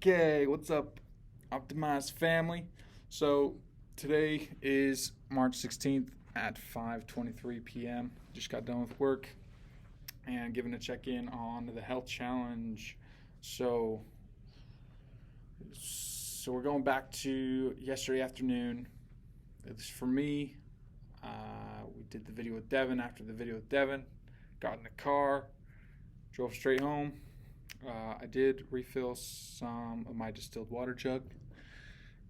Okay, what's up, Optimized family? So today is March 16th at 5:23 p.m. Just got done with work and giving a check-in on the health challenge. So, so we're going back to yesterday afternoon. It's for me. We did the video with Devin. After the video with Devin, got in the car, drove straight home. I did refill some of my distilled water jug.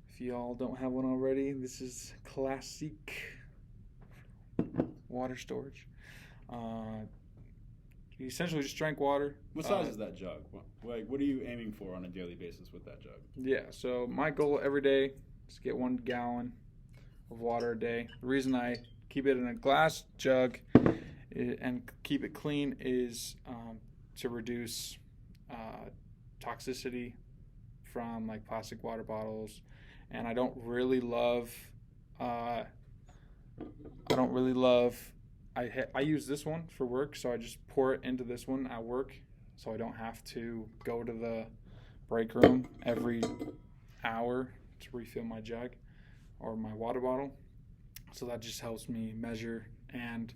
If y'all don't have one already, this is classic water storage. You essentially just drank water. What size is that jug? What are you aiming for on a daily basis with that jug? Yeah, so my goal every day is to get 1 gallon of water a day. The reason I keep it in a glass jug and keep it clean is to reduce toxicity from like plastic water bottles. And I don't really love I use this one for work, so I just pour it into this one at work, so I don't have to go to the break room every hour to refill my jug or my water bottle. So that just helps me measure and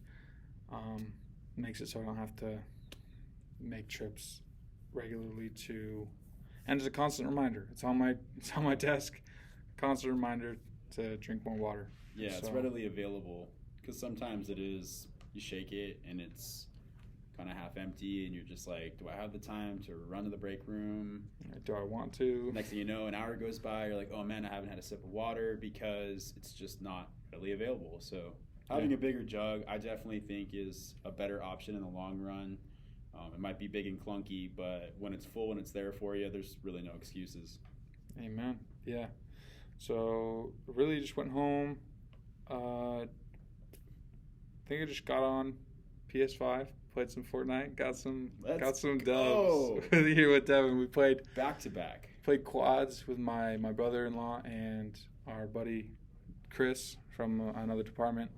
makes it so I don't have to make trips regularly and it's a constant reminder. It's on my desk, constant reminder to drink more water. Yeah, it's readily available, because sometimes it is, you shake it and it's kind of half empty and you're just like, do I have the time to run to the break room? Do I want to? Next thing you know, an hour goes by, you're like, oh man, I haven't had a sip of water because it's just not readily available. So having a bigger jug, I definitely think is a better option in the long run. It might be big and clunky, but when it's full and it's there for you, there's really no excuses. Amen. Yeah. So really just went home. I think I just got on PS5, played some Fortnite, got some dubs here with Devin. We played back to back. Played quads with my brother-in-law and our buddy Chris from another department.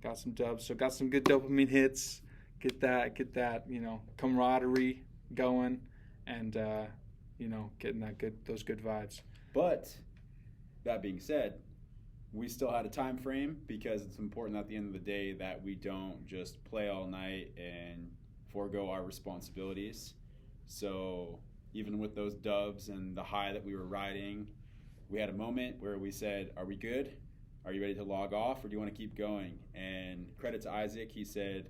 Got some dubs, so got some good dopamine hits. Get that, camaraderie going, and getting those good vibes. But that being said, we still had a time frame, because it's important at the end of the day that we don't just play all night and forego our responsibilities. So even with those dubs and the high that we were riding, we had a moment where we said, are we good? Are you ready to log off, or do you want to keep going? And credit to Isaac, he said,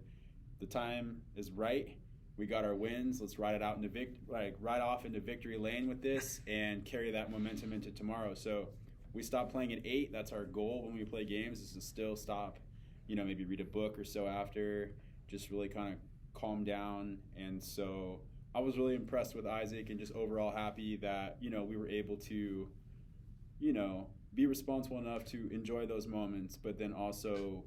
the time is right. We got our wins. Let's ride it out ride off into victory lane with this and carry that momentum into tomorrow. So we stopped playing at 8. That's our goal when we play games, is to still stop, maybe read a book or so after, just really kind of calm down. And so I was really impressed with Isaac and just overall happy that, we were able to, be responsible enough to enjoy those moments, but then also,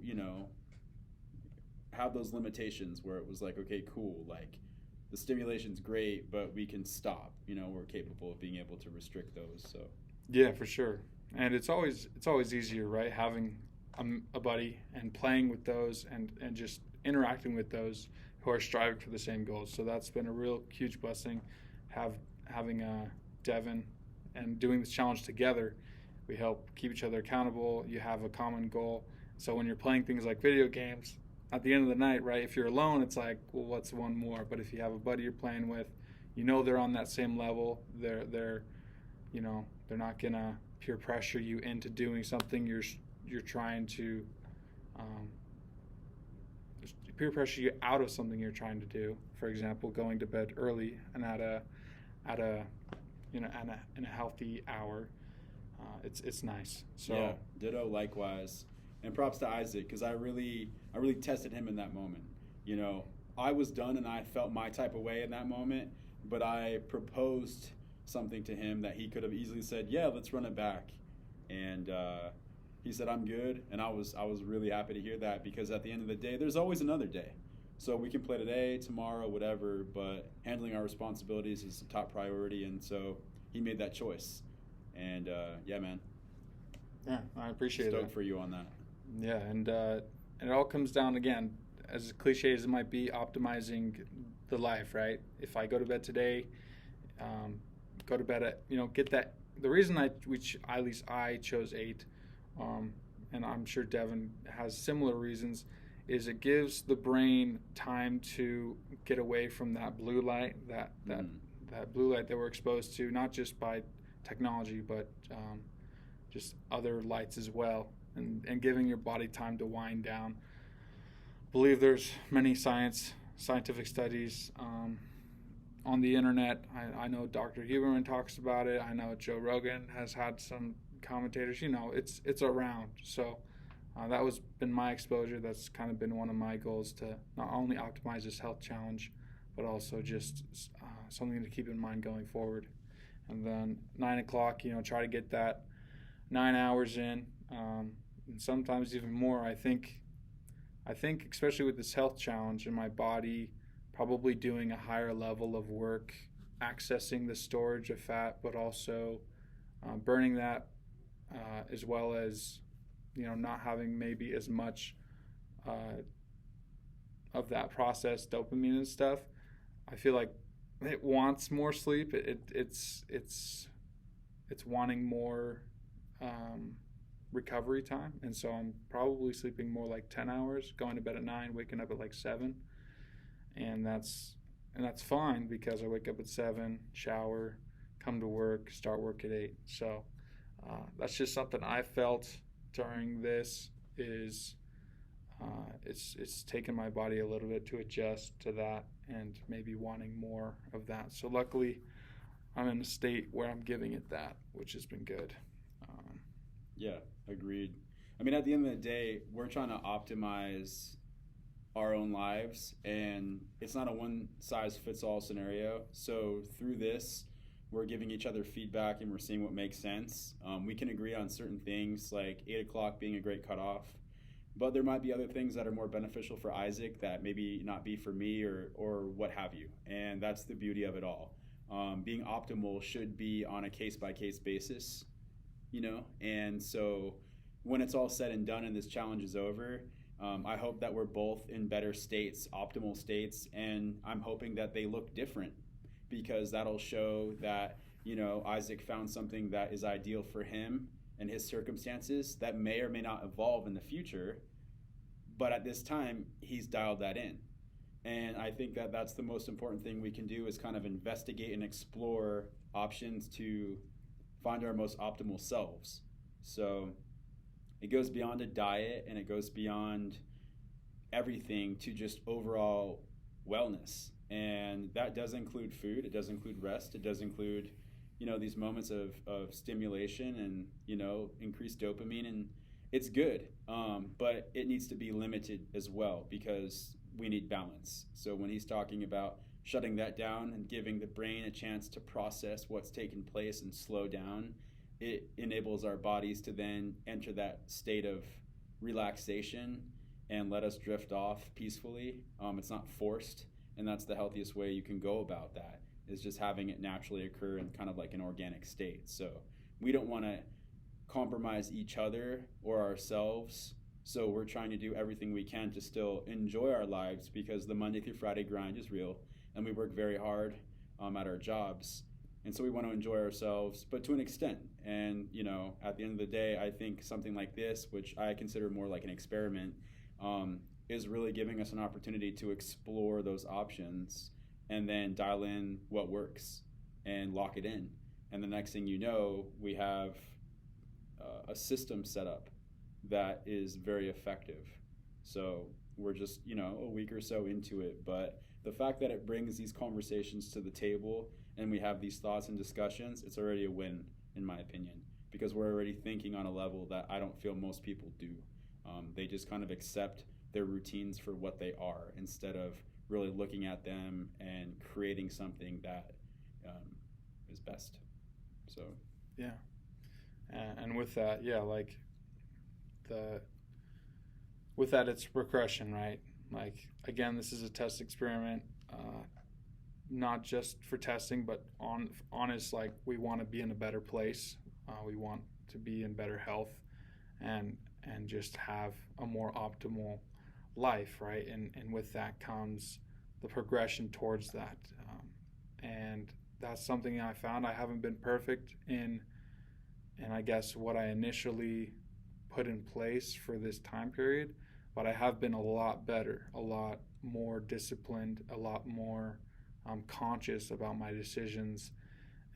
have those limitations where it was like, okay, cool, like the stimulation's great, but we can stop. We're capable of being able to restrict those. So yeah, for sure. And it's always easier, right? Having a buddy and playing with those and just interacting with those who are striving for the same goals. So that's been a real huge blessing. Having Devin and doing this challenge together, we help keep each other accountable. You have a common goal. So when you're playing things like video games, at the end of the night, right, if you're alone, it's like, well, what's one more? But if you have a buddy you're playing with, they're on that same level. They're not gonna peer pressure you into doing something you're trying to peer pressure you out of something you're trying to do. For example, going to bed early and at a healthy hour. It's nice. So yeah, ditto likewise. And props to Isaac, because I really tested him in that moment. I was done and I felt my type of way in that moment, but I proposed something to him that he could have easily said, yeah, let's run it back. And he said, I'm good. And I was really happy to hear that, because at the end of the day, there's always another day. So we can play today, tomorrow, whatever, but handling our responsibilities is the top priority. And so he made that choice. And yeah, man. Yeah, I appreciate it. Stoked for you on that. Yeah, and it all comes down, again, as cliche as it might be, optimizing the life, right? If I go to bed today, go to bed at, get that. The reason at least I chose 8, um, and I'm sure Devin has similar reasons, is it gives the brain time to get away from that blue light, that blue light that we're exposed to, not just by technology, but just other lights as well, and giving your body time to wind down. I believe there's many scientific studies on the internet. I know Dr. Huberman talks about it. I know Joe Rogan has had some commentators. It's around. So that was been my exposure. That's kind of been one of my goals, to not only optimize this health challenge, but also just something to keep in mind going forward. And then 9 o'clock, try to get that 9 hours in, and sometimes even more. I think especially with this health challenge and my body probably doing a higher level of work, accessing the storage of fat, but also burning that, as well as not having maybe as much of that processed dopamine and stuff. I feel like it wants more sleep. It's wanting more recovery time, and so I'm probably sleeping more like 10 hours, going to bed at 9, waking up at like 7, and that's fine, because I wake up at 7, shower, come to work, start work at 8. So that's just something I felt during this, is it's taken my body a little bit to adjust to that, and maybe wanting more of that. So luckily I'm in a state where I'm giving it that, which has been good. Yeah, agreed. I mean, at the end of the day, we're trying to optimize our own lives, and it's not a one-size-fits-all scenario. So through this, we're giving each other feedback, and we're seeing what makes sense. We can agree on certain things, like 8 o'clock being a great cutoff, but there might be other things that are more beneficial for Isaac that maybe not be for me, or what have you. And that's the beauty of it all. Being optimal should be on a case-by-case basis, and so when it's all said and done and this challenge is over, I hope that we're both in better states, optimal states, and I'm hoping that they look different, because that'll show that Isaac found something that is ideal for him and his circumstances, that may or may not evolve in the future, but at this time he's dialed that in. And I think that that's the most important thing we can do, is kind of investigate and explore options to find our most optimal selves. So it goes beyond a diet, and it goes beyond everything to just overall wellness. And that does include food, it does include rest, it does include, these moments of stimulation and, increased dopamine, and it's good. But it needs to be limited as well, because we need balance. So when he's talking about shutting that down and giving the brain a chance to process what's taken place and slow down, it enables our bodies to then enter that state of relaxation and let us drift off peacefully. It's not forced, and that's the healthiest way you can go about that, is just having it naturally occur in kind of like an organic state. So we don't want to compromise each other or ourselves, so we're trying to do everything we can to still enjoy our lives, because the Monday through Friday grind is real, and we work very hard at our jobs. And so we want to enjoy ourselves, but to an extent. And, at the end of the day, I think something like this, which I consider more like an experiment, is really giving us an opportunity to explore those options and then dial in what works and lock it in. And the next thing you know, we have a system set up that is very effective. So we're just, a week or so into it, but the fact that it brings these conversations to the table and we have these thoughts and discussions, it's already a win, in my opinion, because we're already thinking on a level that I don't feel most people do. They just kind of accept their routines for what they are, instead of really looking at them and creating something that is best. So yeah, and with that, with that, it's progression, right? Like, again, this is a test experiment, not just for testing, but honest, like, we want to be in a better place. We want to be in better health, and just have a more optimal life, right? And with that comes the progression towards that. And that's something I found. I haven't been perfect in, and I guess what I initially put in place for this time period, but I have been a lot better, a lot more disciplined, a lot more conscious about my decisions,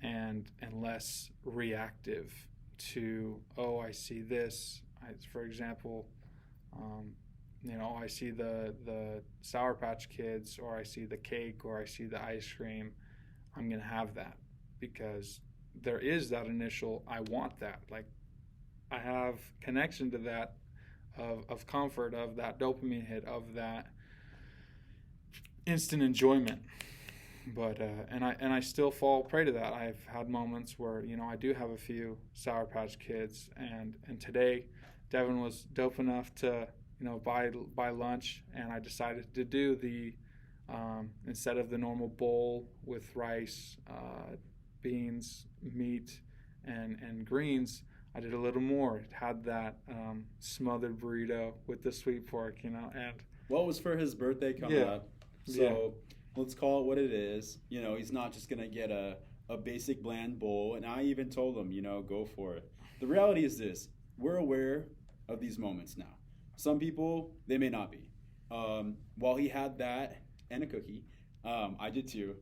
and less reactive to, oh, I see this. For example, um, I see the Sour Patch Kids, or I see the cake, or I see the ice cream. I'm gonna have that because there is that initial I want that. Like, I have connection to that of comfort, of that dopamine hit, of that instant enjoyment. But and I still fall prey to that. I've had moments where I do have a few Sour Patch Kids, and today Devin was dope enough to buy lunch, and I decided to do the instead of the normal bowl with rice, beans, meat, and greens. I did a little more. It had that smothered burrito with the sweet pork, and What was for his birthday coming up? So Yeah. let's call it what it is. He's not just going to get a basic bland bowl. And I even told him, go for it. The reality is this: we're aware of these moments now. Some people, they may not be. While he had that and a cookie, I did too.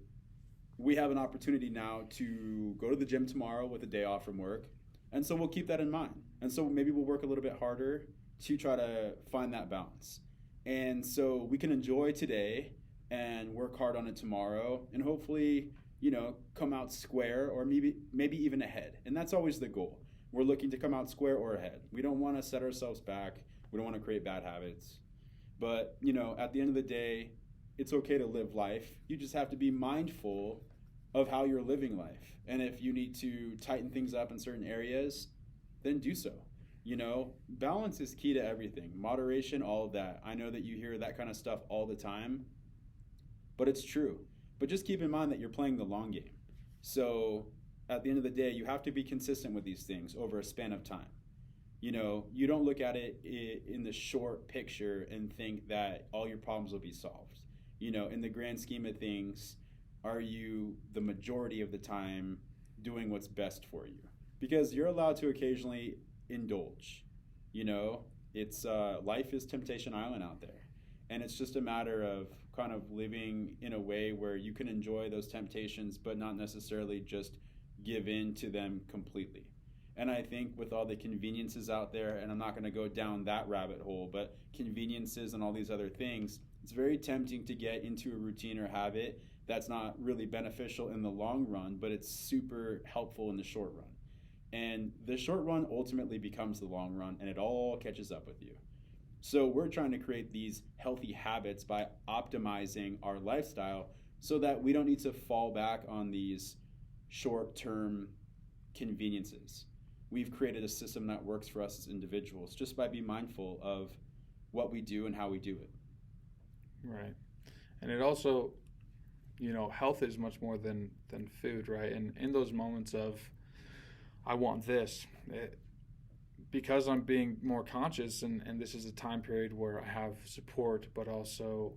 We have an opportunity now to go to the gym tomorrow with a day off from work. And so we'll keep that in mind. And so maybe we'll work a little bit harder to try to find that balance. And so we can enjoy today and work hard on it tomorrow, and hopefully, come out square, or maybe even ahead. And that's always the goal. We're looking to come out square or ahead. We don't want to set ourselves back. We don't want to create bad habits. But, at the end of the day, it's okay to live life. You just have to be mindful of how you're living life. And if you need to tighten things up in certain areas, then do so. Balance is key to everything. Moderation, all of that. I know that you hear that kind of stuff all the time, but it's true. But just keep in mind that you're playing the long game. So at the end of the day, you have to be consistent with these things over a span of time. You don't look at it in the short picture and think that all your problems will be solved. In the grand scheme of things, are you the majority of the time doing what's best for you? Because you're allowed to occasionally indulge. It's life is Temptation Island out there. And it's just a matter of kind of living in a way where you can enjoy those temptations, but not necessarily just give in to them completely. And I think with all the conveniences out there, and I'm not going to go down that rabbit hole, but conveniences and all these other things, it's very tempting to get into a routine or habit that's not really beneficial in the long run, but it's super helpful in the short run. And the short run ultimately becomes the long run, and it all catches up with you. So we're trying to create these healthy habits by optimizing our lifestyle so that we don't need to fall back on these short-term conveniences. We've created a system that works for us as individuals just by being mindful of what we do and how we do it. Right. And it also, health is much more than food, right? And in those moments of, I want this, because I'm being more conscious, and this is a time period where I have support, but also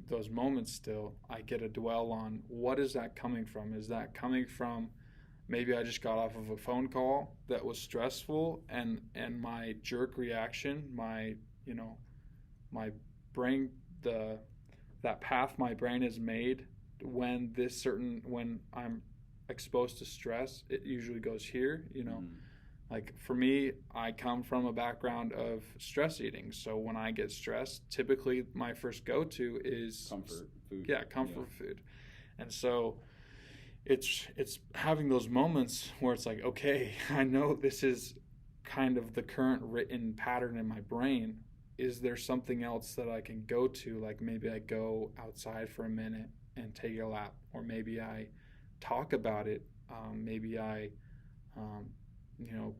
those moments still, I get to dwell on, what is that coming from? Is that coming from maybe I just got off of a phone call that was stressful, and my jerk reaction, my brain, that path my brain has made when I'm exposed to stress, it usually goes here. Like for me, I come from a background of stress eating. So when I get stressed, typically my first go-to is Comfort food. Yeah, comfort food. And so it's having those moments where it's like, okay, I know this is kind of the current written pattern in my brain. Is there something else that I can go to? Like maybe I go outside for a minute and take a lap, or maybe I talk about it. Maybe I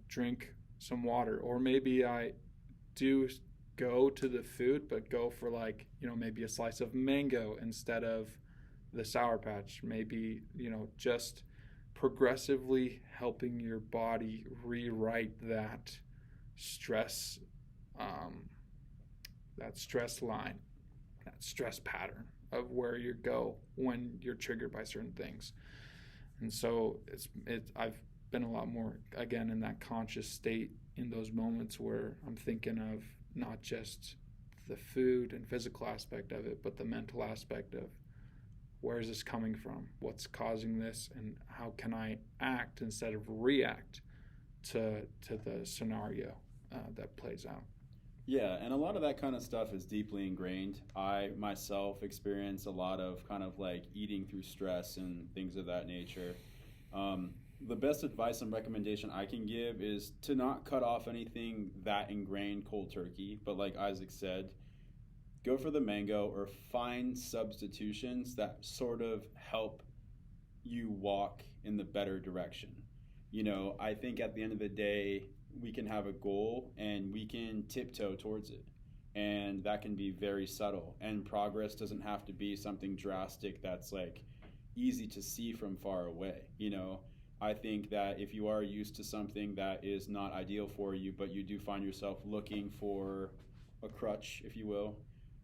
drink some water, or maybe I do go to the food, but go for maybe a slice of mango instead of the Sour Patch. Maybe, just progressively helping your body rewrite that stress, that stress line, that stress pattern of where you go when you're triggered by certain things. And so I've been a lot more, again, in that conscious state in those moments where I'm thinking of not just the food and physical aspect of it, but the mental aspect of where is this coming from? What's causing this? And how can I act instead of react to the scenario that plays out? Yeah, and a lot of that kind of stuff is deeply ingrained. I myself experience a lot of kind of like eating through stress and things of that nature. The best advice and recommendation I can give is to not cut off anything that ingrained cold turkey, but like Isaac said, go for the mango or find substitutions that sort of help you walk in the better direction. I think at the end of the day, we can have a goal and we can tiptoe towards it. And that can be very subtle. And progress doesn't have to be something drastic that's like easy to see from far away. I think that if you are used to something that is not ideal for you, but you do find yourself looking for a crutch, if you will,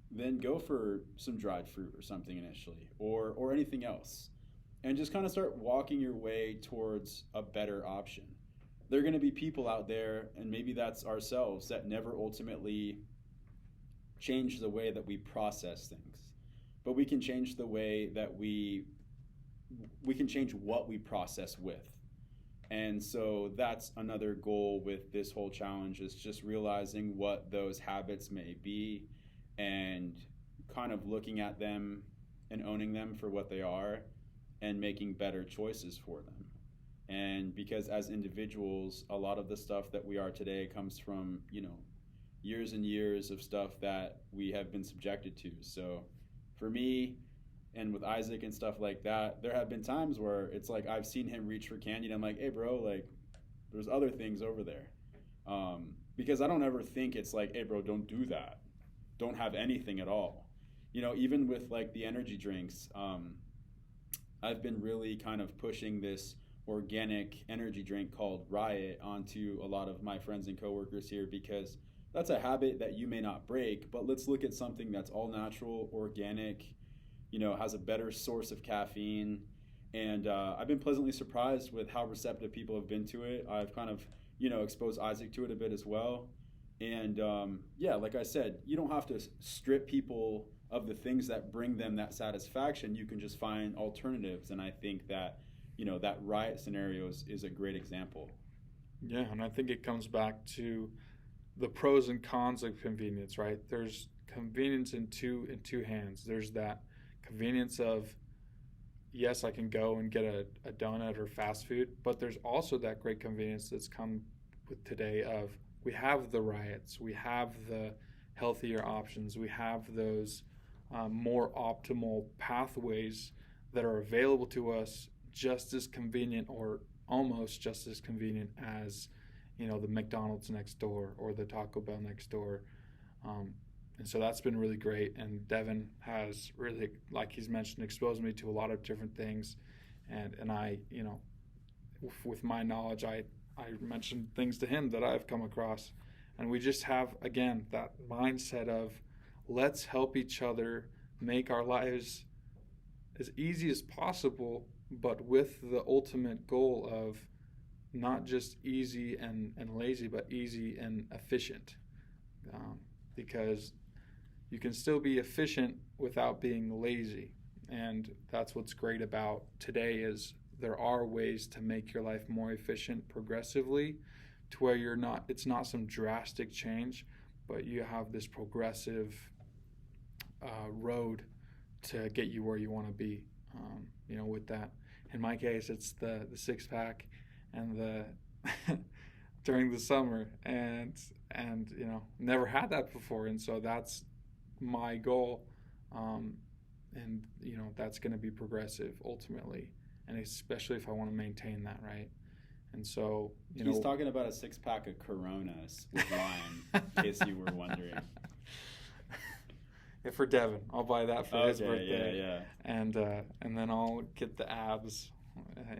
then go for some dried fruit or something initially, or anything else. And just kind of start walking your way towards a better option. There are going to be people out there, and maybe that's ourselves, that never ultimately change the way that we process things. But we can change the way that we can change what we process with. And so that's another goal with this whole challenge, is just realizing what those habits may be and kind of looking at them and owning them for what they are and making better choices for them. And because as individuals, a lot of the stuff that we are today comes from, years and years of stuff that we have been subjected to. So for me, and with Isaac and stuff like that, there have been times where it's like I've seen him reach for candy and I'm like, hey bro, like there's other things over there. Because I don't ever think it's like, hey bro, don't do that. Don't have anything at all. Even with like the energy drinks, I've been really kind of pushing this organic energy drink called Riot onto a lot of my friends and coworkers here, because that's a habit that you may not break, but let's look at something that's all natural, organic, has a better source of caffeine. And I've been pleasantly surprised with how receptive people have been to it. I've kind of, exposed Isaac to it a bit as well. And like I said, you don't have to strip people of the things that bring them that satisfaction. You can just find alternatives. And I think that, that Riot scenario is a great example. Yeah, and I think it comes back to the pros and cons of convenience, right? There's convenience in two hands. There's that convenience of, yes, I can go and get a donut or fast food, but there's also that great convenience that's come with today of we have the Riots, we have the healthier options, we have those more optimal pathways that are available to us, just as convenient or almost just as convenient as the McDonald's next door or the Taco Bell next door. And so that's been really great. And Devin has really, like he's mentioned, exposed me to a lot of different things. And I, with my knowledge, I mentioned things to him that I've come across. And we just have, again, that mindset of let's help each other make our lives as easy as possible, but with the ultimate goal of not just easy and lazy, but easy and efficient. Because you can still be efficient without being lazy. And that's what's great about today is there are ways to make your life more efficient progressively to where it's not some drastic change, but you have this progressive road to get you where you want to be. With that, in my case, it's the 6-pack and the during the summer, and never had that before, and so that's my goal, and that's going to be progressive ultimately, and especially if I want to maintain that, right? And so he's talking about a 6-pack of Coronas with lime, in case you were wondering. Yeah, for Devin, I'll buy that for his birthday. Yeah. And then I'll get the abs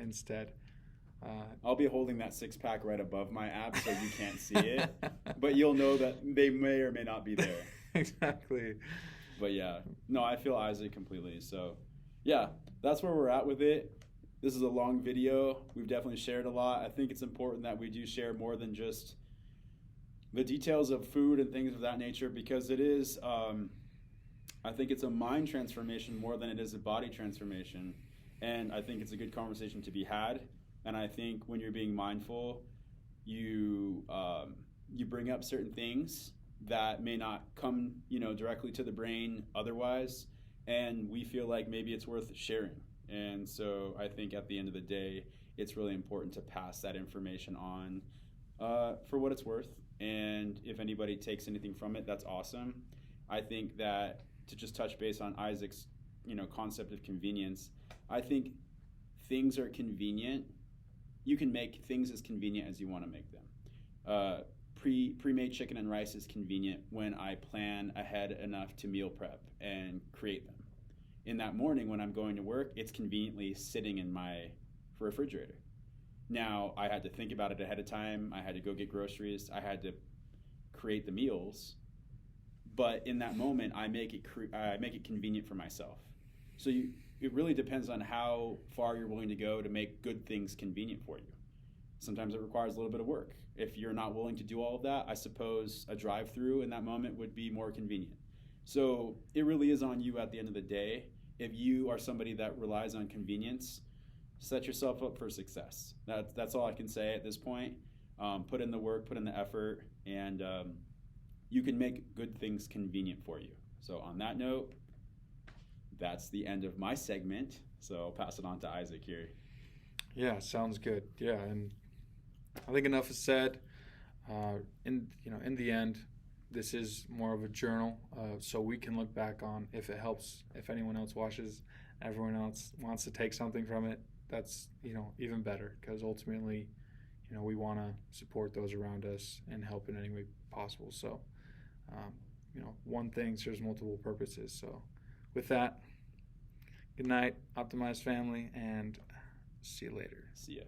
instead. I'll be holding that 6-pack right above my abs so you can't see it, but you'll know that they may or may not be there. Exactly. But yeah, no, I feel Isaac completely. So yeah, that's where we're at with it. this is a long video. We've definitely shared a lot. I think it's important that we do share more than just the details of food and things of that nature, because it is, I think it's a mind transformation more than it is a body transformation. And I think it's a good conversation to be had. And I think when you're being mindful, you bring up certain things that may not come, directly to the brain otherwise. And we feel like maybe it's worth sharing. And so I think at the end of the day, it's really important to pass that information on for what it's worth. And if anybody takes anything from it, that's awesome. I think that to just touch base on Isaac's, concept of convenience, I think things are convenient. You can make things as convenient as you want to make them. Pre-made chicken and rice is convenient when I plan ahead enough to meal prep and create them. In that morning when I'm going to work, it's conveniently sitting in my refrigerator. Now, I had to think about it ahead of time. I had to go get groceries. I had to create the meals. But in that moment, I make it convenient for myself. So it really depends on how far you're willing to go to make good things convenient for you. Sometimes it requires a little bit of work. If you're not willing to do all of that, I suppose a drive-through in that moment would be more convenient. So it really is on you at the end of the day. If you are somebody that relies on convenience, set yourself up for success. That's all I can say at this point. Put in the work, put in the effort, and you can make good things convenient for you. So on that note, that's the end of my segment. So I'll pass it on to Isaac here. Yeah, sounds good. Yeah, and I think enough is said. In the end, this is more of a journal, so we can look back on if it helps. If anyone else watches, everyone else wants to take something from it, that's even better, because ultimately, we want to support those around us and help in any way possible. So, one thing serves multiple purposes. So, with that, good night, Optimized family, and see you later. See ya.